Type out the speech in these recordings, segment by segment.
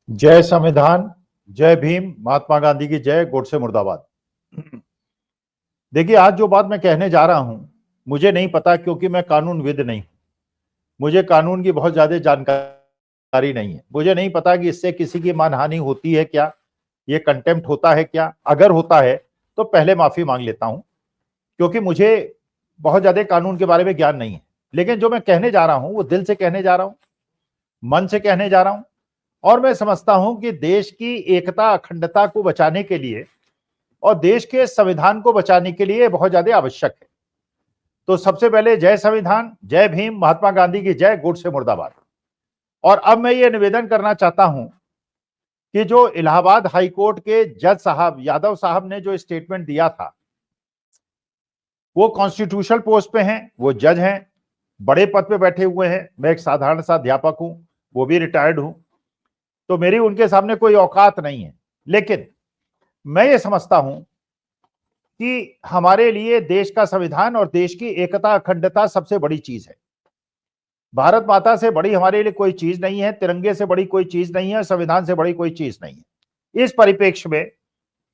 जय संविधान, जय भीम, महात्मा गांधी की जय, गोडसे मुर्दाबाद। देखिए, आज जो बात मैं कहने जा रहा हूं, मुझे नहीं पता क्योंकि मैं कानूनविद नहीं। मुझे कानून की बहुत ज्यादा जानकारी नहीं है। मुझे नहीं पता कि इससे किसी की मानहानि होती है क्या, ये कंटेम्प्ट होता है क्या। अगर होता है तो पहले माफी मांग लेता हूं, क्योंकि मुझे बहुत ज्यादा कानून के बारे में ज्ञान नहीं है। लेकिन जो मैं कहने जा रहा हूं वो दिल से कहने जा रहा हूं, मन से कहने जा रहा हूं। और मैं समझता हूं कि देश की एकता अखंडता को बचाने के लिए और देश के संविधान को बचाने के लिए बहुत ज्यादा आवश्यक है। तो सबसे पहले जय संविधान, जय भीम, महात्मा गांधी की जय, गोडसे मुर्दाबाद। और अब मैं ये निवेदन करना चाहता हूं कि जो इलाहाबाद हाई कोर्ट के जज साहब यादव साहब ने जो स्टेटमेंट दिया था, वो कॉन्स्टिट्यूशनल पोस्ट पे हैं, वो जज हैं, बड़े पद पे बैठे हुए हैं। मैं एक साधारण सा अध्यापक हूं, वो भी रिटायर्ड हूं, तो मेरी उनके सामने कोई औकात नहीं है। लेकिन मैं ये समझता हूं कि हमारे लिए देश का संविधान और देश की एकता अखंडता सबसे बड़ी चीज है। भारत माता से बड़ी हमारे लिए कोई चीज नहीं है, तिरंगे से बड़ी कोई चीज नहीं है, संविधान से बड़ी कोई चीज नहीं है। इस परिप्रेक्ष्य में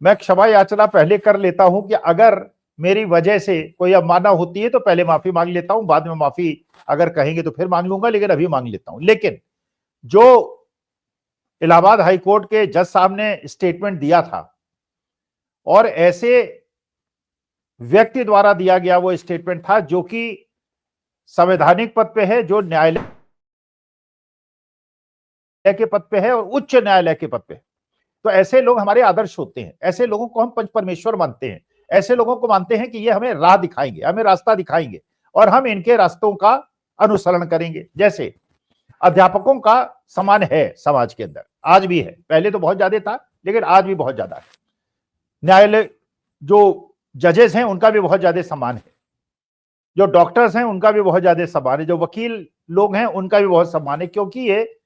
मैं क्षमा याचना पहले कर लेता हूं कि अगर मेरी वजह से कोई अवमानना होती है तो पहले माफी मांग लेता हूं, बाद में माफी अगर कहेंगे तो फिर मांग लूंगा, लेकिन अभी मांग लेता हूं। लेकिन जो इलाहाबाद हाई कोर्ट के जज साहब ने स्टेटमेंट दिया था और ऐसे व्यक्ति द्वारा दिया गया वो स्टेटमेंट था जो कि संवैधानिक पद पे है, जो न्यायालय के पद पे है और उच्च न्यायालय के पद पे है। तो ऐसे लोग हमारे आदर्श होते हैं, ऐसे लोगों को हम पंच परमेश्वर मानते हैं, ऐसे लोगों को मानते हैं कि ये हमें राह दिखाएंगे, हमें रास्ता दिखाएंगे और हम इनके रास्तों का अनुसरण करेंगे। जैसे अध्यापकों का सम्मान है समाज के अंदर, आज भी है, पहले तो बहुत ज्यादा था लेकिन आज भी बहुत ज्यादा है। न्यायालय जो जजेस हैं उनका भी बहुत ज्यादा सम्मान है, जो डॉक्टर्स हैं उनका भी बहुत ज्यादा सम्मान है, जो वकील लोग हैं उनका भी बहुत सम्मान है, क्योंकि ये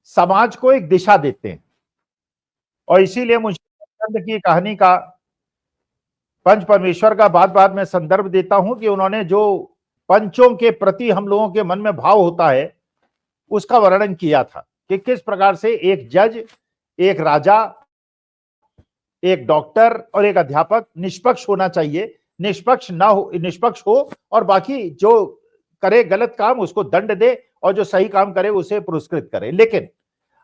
समाज को एक दिशा देते हैं। और इसीलिए मुझे चंद की कहानी का, पंच परमेश्वर का बात बात में संदर्भ देता हूं कि उन्होंने जो पंचों के प्रति हम लोगों के मन में भाव होता है उसका वर्णन किया था कि किस प्रकार से एक जज, एक राजा, एक डॉक्टर और एक अध्यापक निष्पक्ष होना चाहिए। निष्पक्ष हो और बाकी जो करे गलत काम उसको दंड दे और जो सही काम करे उसे पुरस्कृत करे। लेकिन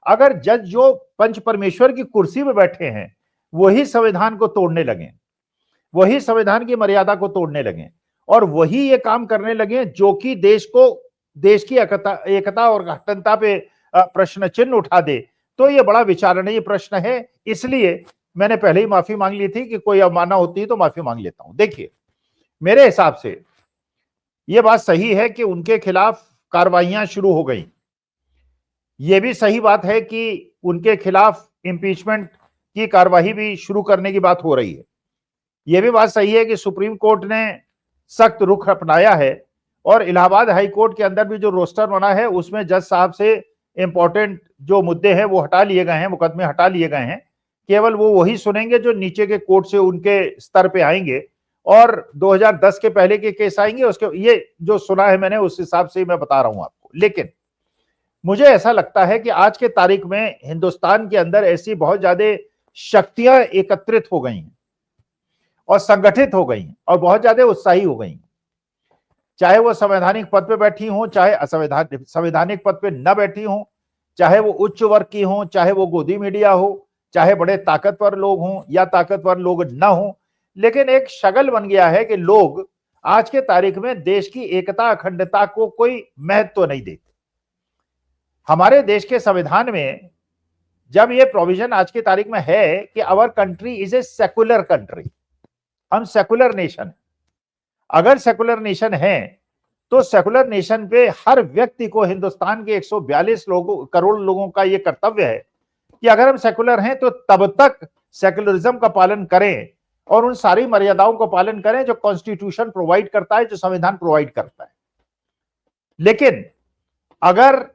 अगर जज जो पंच परमेश्वर की कुर्सी में बैठे हैं वही संविधान को तोड़ने लगे, वही संविधान की मर्यादा को तोड़ने लगे और वही ये काम करने लगे जो कि देश की एकता और अखंडता पे प्रश्न चिन्ह उठा दे, तो ये बड़ा विचारणीय प्रश्न है। इसलिए मैंने पहले ही माफी मांग ली थी कि कोई अवमानना होती है तो माफी मांग लेता हूं। देखिए, मेरे हिसाब से यह बात सही है कि उनके खिलाफ कार्रवाइयां शुरू हो गई। यह भी सही बात है कि उनके खिलाफ इंपीचमेंट की कार्रवाई भी शुरू करने की बात हो रही है। यह भी बात सही है कि सुप्रीम कोर्ट ने सख्त रुख अपनाया है और इलाहाबाद हाई कोर्ट के अंदर भी जो रोस्टर बना है उसमें जज साहब से इंपॉर्टेंट जो मुद्दे हैं वो हटा लिए गए हैं, मुकदमे हटा लिए गए हैं। केवल वो वही सुनेंगे जो नीचे के कोर्ट से उनके स्तर पे आएंगे और 2010 के पहले के केस आएंगे, उसके ये जो सुना है मैंने उस हिसाब से मैं बता रहा हूं आपको। लेकिन मुझे ऐसा लगता है कि आज के तारीख में हिंदुस्तान के अंदर ऐसी बहुत ज्यादा शक्तियां एकत्रित हो गई हैं और संगठित हो गई और बहुत ज्यादा उत्साही हो गई, चाहे वो संवैधानिक पद पे बैठी हो, चाहे संवैधानिक पद पे न बैठी हो, चाहे वो उच्च वर्ग की हो, चाहे वो गोदी मीडिया हो, चाहे बड़े ताकतवर लोग हों या ताकतवर लोग न हो। लेकिन एक शगल बन गया है कि लोग आज के तारीख में देश की एकता अखंडता को कोई महत्व नहीं देते। हमारे देश के संविधान में जब ये प्रोविजन आज की तारीख में है कि our country is a secular country, हम सेकुलर नेशन है। अगर सेकुलर नेशन है तो सेकुलर नेशन पे हर व्यक्ति को, हिंदुस्तान के 142 करोड़ लोगों का यह कर्तव्य है कि अगर हम सेकुलर हैं तो तब तक सेकुलरिज्म का पालन करें और उन सारी मर्यादाओं का पालन करें जो कॉन्स्टिट्यूशन प्रोवाइड करता है, जो संविधान प्रोवाइड करता है। लेकिन अगर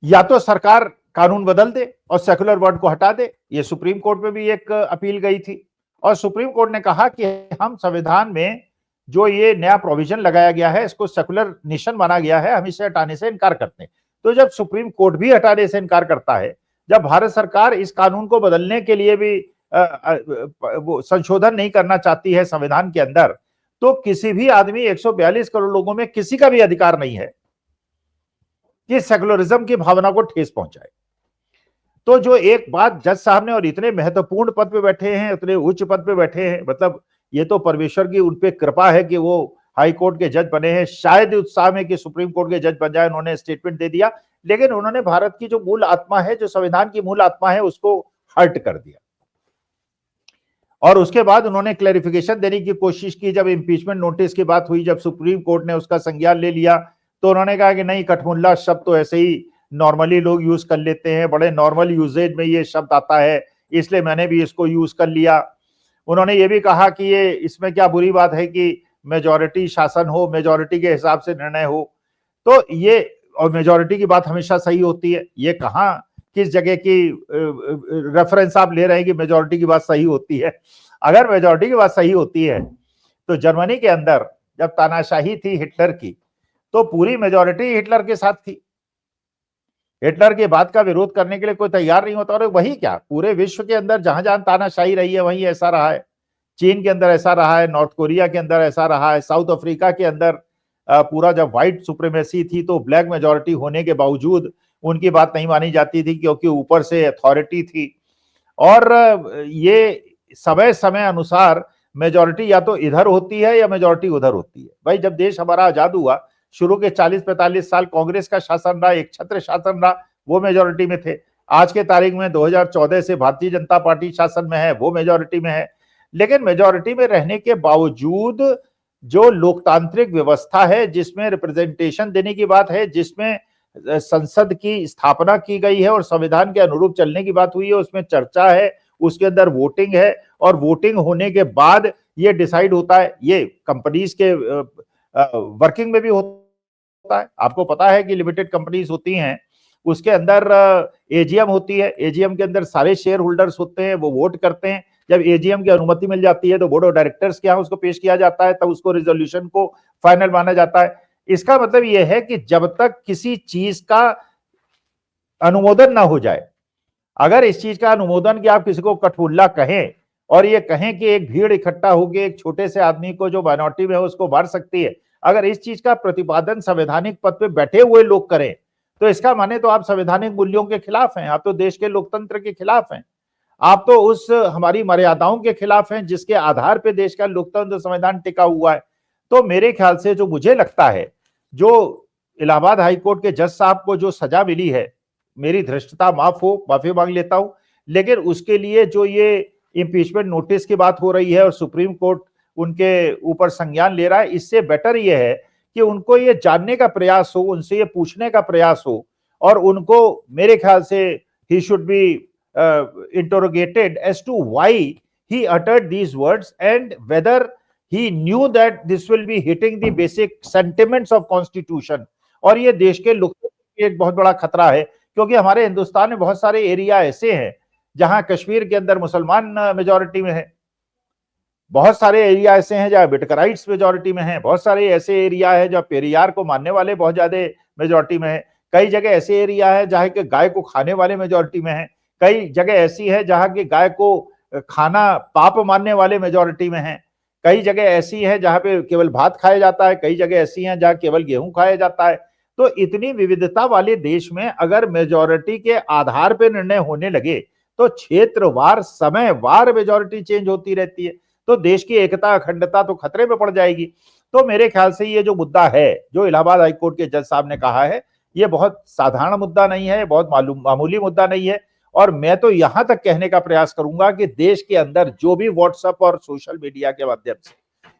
या तो सरकार कानून बदल दे और सेकुलर वर्ड को हटा दे, ये सुप्रीम कोर्ट में भी एक अपील गई थी और सुप्रीम कोर्ट ने कहा कि हम संविधान में जो ये नया प्रोविजन लगाया गया है इसको सेकुलर नेशन माना गया है, हम इसे हटाने से इनकार करते हैं। तो जब सुप्रीम कोर्ट भी हटाने से इनकार करता है, जब भारत सरकार इस कानून को बदलने के लिए भी वो संशोधन नहीं करना चाहती है संविधान के अंदर, तो किसी भी आदमी 142 करोड़ लोगों में किसी का भी अधिकार नहीं है कि सेकुलरिज्म की भावना को ठेस पहुंचाए। तो जो एक बात जज साहब ने, और इतने महत्वपूर्ण पद पे बैठे हैं, इतने उच्च पद पे बैठे हैं, मतलब ये तो परमेश्वर की उनपे कृपा है कि वो हाई कोर्ट के जज बने हैं। शायद उत्साह में कि सुप्रीम कोर्ट के जज बन जाए, उन्होंने स्टेटमेंट दे दिया, लेकिन उन्होंने भारत की जो मूल आत्मा है, जो संविधान की मूल आत्मा है, उसको हर्ट कर दिया। और उसके बाद उन्होंने क्लैरिफिकेशन देने की कोशिश की। जब इम्पीचमेंट नोटिस की बात हुई, जब सुप्रीम कोर्ट ने उसका संज्ञान ले लिया, तो उन्होंने कहा कि नहीं, कठमुल्ला शब्द तो ऐसे ही नॉर्मली लोग यूज कर लेते हैं, बड़े नॉर्मल यूजेज में ये शब्द आता है, इसलिए मैंने भी इसको यूज कर लिया। उन्होंने ये भी कहा कि ये इसमें क्या बुरी बात है कि मेजॉरिटी शासन हो, मेजॉरिटी के हिसाब से निर्णय हो। तो ये, और मेजॉरिटी की बात हमेशा सही होती है, ये कहाँ किस जगह की रेफरेंस आप ले रहे हैं कि मेजॉरिटी की बात सही होती है? अगर मेजॉरिटी की बात सही होती है तो जर्मनी के अंदर जब तानाशाही थी हिटलर की, तो पूरी मेजॉरिटी हिटलर के साथ थी। हिटलर की बात का विरोध करने के लिए कोई तैयार नहीं होता। और वही क्या, पूरे विश्व के अंदर जहां जहां तानाशाही रही है वहीं ऐसा रहा है। चीन के अंदर ऐसा रहा है, नॉर्थ कोरिया के अंदर ऐसा रहा है, साउथ अफ्रीका के अंदर पूरा जब व्हाइट सुप्रीमेसी थी तो ब्लैक मेजॉरिटी होने के बावजूद उनकी बात नहीं मानी जाती थी, क्योंकि ऊपर से अथॉरिटी थी। और ये समय समय अनुसार मेजॉरिटी या तो इधर होती है या मेजॉरिटी उधर होती है। भाई, जब देश हमारा आजाद हुआ, शुरू के 40-45 साल कांग्रेस का शासन रहा, एक छत्र शासन रहा, वो मेजॉरिटी में थे। आज के तारीख में 2014 से भारतीय जनता पार्टी शासन में है, वो मेजॉरिटी में है। लेकिन मेजॉरिटी में रहने के बावजूद जो लोकतांत्रिक व्यवस्था है, जिसमें रिप्रेजेंटेशन देने की बात है, जिसमें संसद की स्थापना की गई है और संविधान के अनुरूप चलने की बात हुई है, उसमें चर्चा है, उसके अंदर वोटिंग है, और वोटिंग होने के बाद ये डिसाइड होता है। ये कंपनीज के वर्किंग में भी होता है। आपको पता है कि लिमिटेड कंपनीज होती हैं, उसके अंदर एजीएम होती है, एजीएम के अंदर सारे शेयर होल्डर्स होते हैं, वो वोट करते हैं। जब एजीएम की अनुमति मिल जाती है तो बोर्ड ऑफ डायरेक्टर्स के यहाँ उसको पेश किया जाता है, तब उसको रिजोल्यूशन को फाइनल माना जाता है। इसका मतलब यह है कि जब तक किसी चीज का अनुमोदन ना हो जाए, अगर इस चीज का अनुमोदन कि आप किसी को कठपुल्ला कहें और ये कहें कि एक भीड़ इकट्ठा होकर एक छोटे से आदमी को जो माइनॉरिटी में है उसको मार सकती है, अगर इस चीज का प्रतिपादन संवैधानिक पद पे बैठे हुए लोग करें, तो इसका माने तो आप संवैधानिक मूल्यों के खिलाफ हैं, आप तो देश के लोकतंत्र के खिलाफ हैं, आप तो उस हमारी मर्यादाओं के खिलाफ हैं जिसके आधार पर देश का लोकतंत्र संविधान टिका हुआ है। तो मेरे ख्याल से जो मुझे लगता है, जो इलाहाबाद हाईकोर्ट के जज साहब को जो सजा मिली है, मेरी धृष्टता माफ हो, माफी मांग लेता हूं, लेकिन उसके लिए जो ये इंपीचमेंट नोटिस की बात हो रही है और सुप्रीम कोर्ट उनके ऊपर संज्ञान ले रहा है, इससे बेटर ये है कि उनको ये जानने का प्रयास हो, उनसे ये पूछने का प्रयास हो, और उनको, मेरे ख्याल से he should be interrogated as to why he uttered these words and whether he knew that this will be hitting the basic sentiments of constitution। और ये देश के लोकतंत्र के एक बहुत बड़ा खतरा है, क्योंकि हमारे हिंदुस्तान में बहुत सारे एरिया ऐसे हैं जहां कश्मीर के अंदर मुसलमान मेजॉरिटी में है, बहुत सारे एरिया ऐसे हैं जहां बिटकराइट्स मेजॉरिटी में है, बहुत सारे ऐसे एरिया है जहां पेरियार को मानने वाले बहुत ज्यादा मेजॉरिटी में है, कई जगह ऐसे एरिया है जहां के गाय को खाने वाले मेजॉरिटी में है, कई जगह ऐसी है जहां की गाय को खाना पाप मानने वाले मेजॉरिटी में है, कई जगह ऐसी है जहां पे केवल भात खाया जाता है, कई जगह ऐसी हैं जहां केवल गेहूं खाया जाता है। तो इतनी विविधता वाले देश में अगर मेजॉरिटी के आधार पे निर्णय होने लगे तो क्षेत्रवार, समयवार मेजॉरिटी चेंज होती रहती है, तो देश की एकता अखंडता तो खतरे में पड़ जाएगी। तो मेरे ख्याल से ये जो मुद्दा है, जो इलाहाबाद हाईकोर्ट के जज साहब ने कहा है, ये बहुत साधारण मुद्दा नहीं है, बहुत मामूली मुद्दा नहीं है। और मैं तो यहां तक कहने का प्रयास करूंगा कि देश के अंदर जो भी व्हाट्सएप और सोशल मीडिया के माध्यम से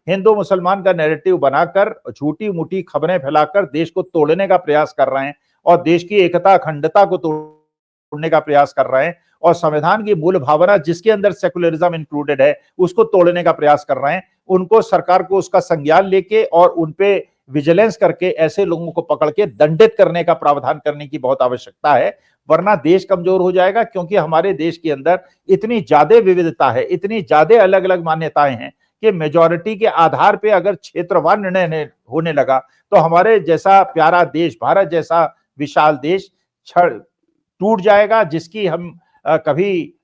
हिंदू मुसलमान का नैरेटिव बनाकर झूठी मूठी खबरें फैलाकर देश को तोड़ने का प्रयास कर रहे हैं और देश की एकता अखंडता को तोड़ने का प्रयास कर रहे हैं और संविधान की मूल भावना जिसके अंदर सेकुलरिज्म इंक्लूडेड है उसको तोड़ने का प्रयास कर रहे हैं, उनको सरकार को उसका संज्ञान लेके और उनपे विजिलेंस करके ऐसे लोगों को पकड़ के दंडित करने का प्रावधान करने की बहुत आवश्यकता है, वरना देश कमजोर हो जाएगा। क्योंकि हमारे देश के अंदर इतनी ज्यादा विविधता है, इतनी ज्यादा अलग अलग मान्यताएं हैं कि मेजॉरिटी के आधार पे अगर क्षेत्रवार निर्णय होने लगा तो हमारे जैसा प्यारा देश, भारत जैसा विशाल देश टूट जाएगा, जिसकी हम कभी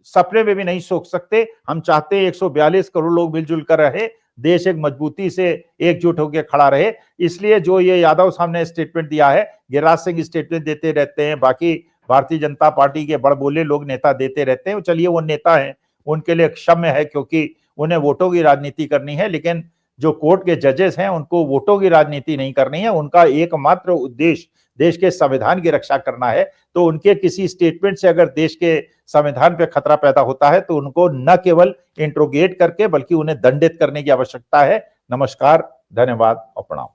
सपने में भी नहीं सोच सकते। हम चाहते हैं 142 करोड़ लोग मिलजुल कर रहे, देश एक मजबूती से एकजुट होकर खड़ा रहे। इसलिए जो ये यादव साहब ने स्टेटमेंट दिया है, गिरिराज सिंह स्टेटमेंट देते रहते हैं, बाकी भारतीय जनता पार्टी के बड़बोले लोग नेता देते रहते हैं। चलिए वो नेता हैं, उनके लिए क्षम्य है क्योंकि उन्हें वोटों की राजनीति करनी है, लेकिन जो कोर्ट के जजेस हैं उनको वोटों की राजनीति नहीं करनी है। उनका एकमात्र उद्देश्य देश के संविधान की रक्षा करना है। तो उनके किसी स्टेटमेंट से अगर देश के संविधान पे खतरा पैदा होता है तो उनको न केवल इंट्रोगेट करके बल्कि उन्हें दंडित करने की आवश्यकता है। नमस्कार, धन्यवाद और प्रणाम।